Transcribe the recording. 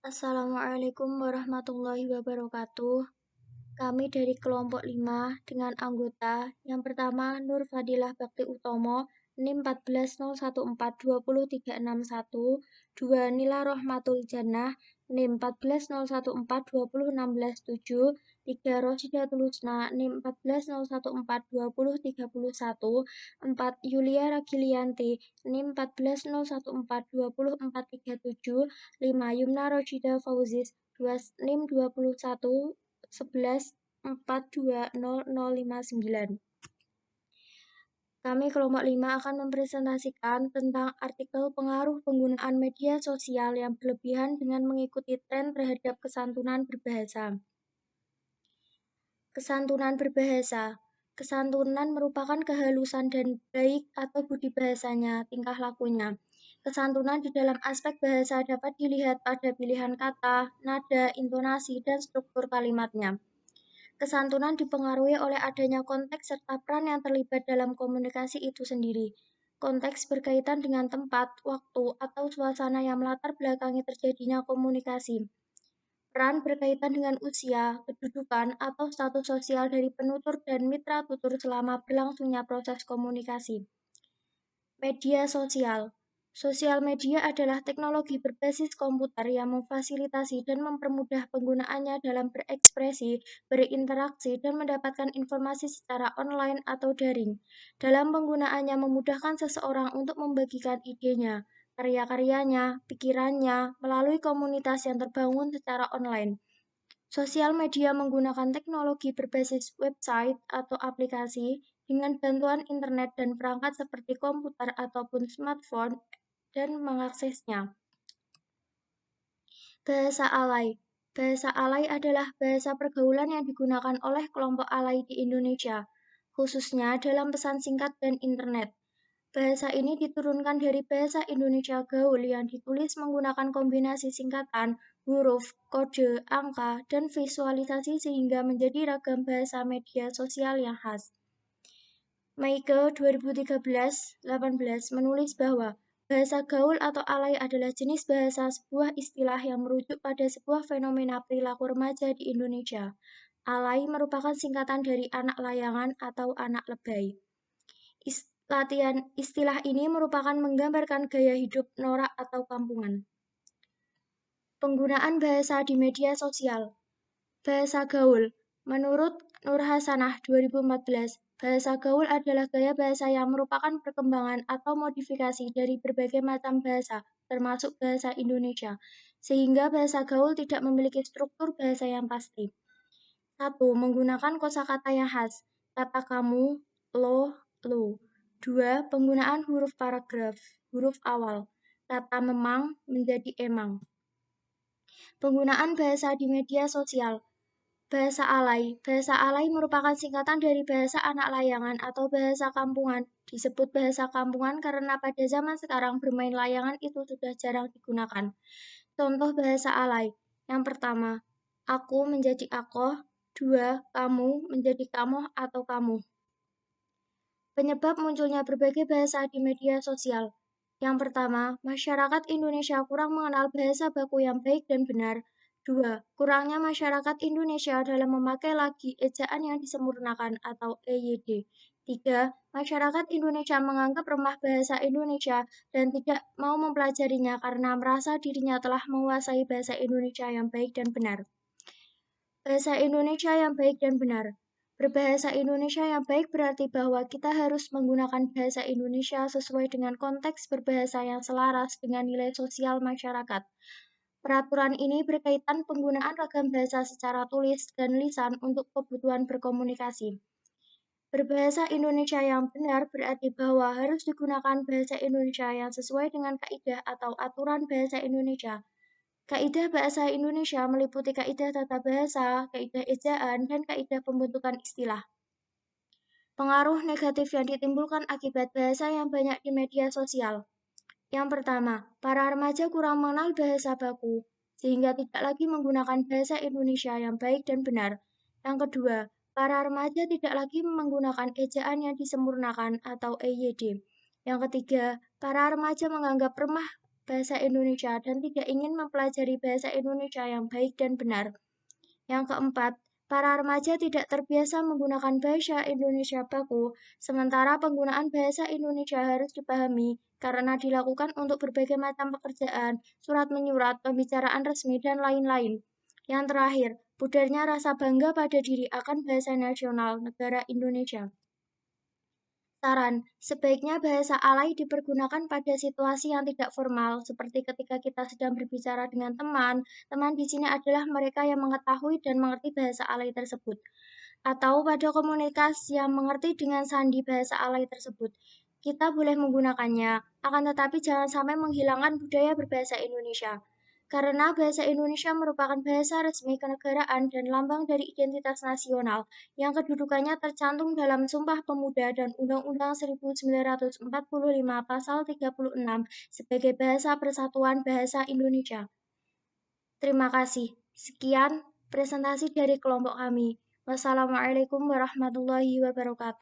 Assalamualaikum warahmatullahi wabarakatuh. Kami dari kelompok 5 dengan anggota yang pertama Nur Fadilah Bakti Utomo, NIM 1401420361, 2 Nila Rohmatul Jannah, NIM 1401420167, 3 Rosyidatul Husna, NIM 1401420331, 4 Yulia Ragilianti, NIM 1401420437, 5 Yumna Roshida Fauzis, NIM 21 11 420059. Kami kelompok 5 akan mempresentasikan tentang artikel pengaruh penggunaan media sosial yang berlebihan dengan mengikuti tren terhadap kesantunan berbahasa. Kesantunan berbahasa. Kesantunan merupakan kehalusan dan baik atau budi bahasanya, tingkah lakunya. Kesantunan di dalam aspek bahasa dapat dilihat pada pilihan kata, nada, intonasi, dan struktur kalimatnya. Kesantunan dipengaruhi oleh adanya konteks serta peran yang terlibat dalam komunikasi itu sendiri. Konteks berkaitan dengan tempat, waktu, atau suasana yang melatar belakangi terjadinya komunikasi. Peran berkaitan dengan usia, kedudukan, atau status sosial dari penutur dan mitra tutur selama berlangsungnya proses komunikasi. Media sosial. Sosial media adalah teknologi berbasis komputer yang memfasilitasi dan mempermudah penggunaannya dalam berekspresi, berinteraksi, dan mendapatkan informasi secara online atau daring. Dalam penggunaannya memudahkan seseorang untuk membagikan idenya, karya-karyanya, pikirannya, melalui komunitas yang terbangun secara online. Sosial media menggunakan teknologi berbasis website atau aplikasi dengan bantuan internet dan perangkat seperti komputer ataupun smartphone dan mengaksesnya. Bahasa alay. Bahasa alay adalah bahasa pergaulan yang digunakan oleh kelompok alay di Indonesia, khususnya dalam pesan singkat dan internet. Bahasa ini diturunkan dari bahasa Indonesia gaul yang ditulis menggunakan kombinasi singkatan, huruf, kode, angka, dan visualisasi sehingga menjadi ragam bahasa media sosial yang khas. Meike 2013-18 menulis bahwa bahasa gaul atau alay adalah jenis bahasa sebuah istilah yang merujuk pada sebuah fenomena perilaku remaja di Indonesia. Alay merupakan singkatan dari anak layangan atau anak lebay. Istilah ini merupakan menggambarkan gaya hidup norak atau kampungan. Penggunaan bahasa di media sosial. Bahasa gaul. Menurut Nur Hasanah 2014, bahasa gaul adalah gaya bahasa yang merupakan perkembangan atau modifikasi dari berbagai macam bahasa, termasuk bahasa Indonesia, sehingga bahasa gaul tidak memiliki struktur bahasa yang pasti. 1. Menggunakan kosakata yang khas. Kata kamu, lo, lu. 2. Penggunaan huruf paragraf, huruf awal. Kata memang menjadi emang. Penggunaan bahasa di media sosial. Bahasa alay. Bahasa alay merupakan singkatan dari bahasa anak layangan atau bahasa kampungan. Disebut bahasa kampungan karena pada zaman sekarang bermain layangan itu sudah jarang digunakan. Contoh bahasa alay. Yang pertama, aku menjadi akoh. 2. Kamu menjadi kamoh atau kamu. Penyebab munculnya berbagai bahasa di media sosial. Yang pertama, masyarakat Indonesia kurang mengenal bahasa baku yang baik dan benar. 2. Kurangnya masyarakat Indonesia dalam memakai lagi ejaan yang disempurnakan atau EYD. 3. Masyarakat Indonesia menganggap remah bahasa Indonesia dan tidak mau mempelajarinya karena merasa dirinya telah menguasai bahasa Indonesia yang baik dan benar. Bahasa Indonesia yang baik dan benar. Berbahasa Indonesia yang baik berarti bahwa kita harus menggunakan bahasa Indonesia sesuai dengan konteks berbahasa yang selaras dengan nilai sosial masyarakat. Peraturan ini berkaitan penggunaan ragam bahasa secara tulis dan lisan untuk kebutuhan berkomunikasi. Berbahasa Indonesia yang benar berarti bahwa harus digunakan bahasa Indonesia yang sesuai dengan kaidah atau aturan bahasa Indonesia. Kaidah bahasa Indonesia meliputi kaidah tata bahasa, kaidah ejaan, dan kaidah pembentukan istilah. Pengaruh negatif yang ditimbulkan akibat bahasa yang banyak di media sosial. Yang pertama, para remaja kurang mengenal bahasa baku, sehingga tidak lagi menggunakan bahasa Indonesia yang baik dan benar. Yang kedua, para remaja tidak lagi menggunakan ejaan yang disempurnakan atau EYD. Yang ketiga, para remaja menganggap remah bahasa Indonesia dan tidak ingin mempelajari bahasa Indonesia yang baik dan benar. Yang keempat, para remaja tidak terbiasa menggunakan bahasa Indonesia baku, sementara penggunaan bahasa Indonesia harus dipahami karena dilakukan untuk berbagai macam pekerjaan, surat menyurat, pembicaraan resmi, dan lain-lain. Yang terakhir, pudarnya rasa bangga pada diri akan bahasa nasional negara Indonesia. Saran, sebaiknya bahasa alay dipergunakan pada situasi yang tidak formal, seperti ketika kita sedang berbicara dengan teman. Teman di sini adalah mereka yang mengetahui dan mengerti bahasa alay tersebut. Atau pada komunitas yang mengerti dengan sandi bahasa alay tersebut. Kita boleh menggunakannya, akan tetapi jangan sampai menghilangkan budaya berbahasa Indonesia. Karena bahasa Indonesia merupakan bahasa resmi kenegaraan dan lambang dari identitas nasional yang kedudukannya tercantum dalam Sumpah Pemuda dan Undang-Undang 1945 Pasal 36 sebagai Bahasa Persatuan Bahasa Indonesia. Terima kasih. Sekian presentasi dari kelompok kami. Wassalamualaikum warahmatullahi wabarakatuh.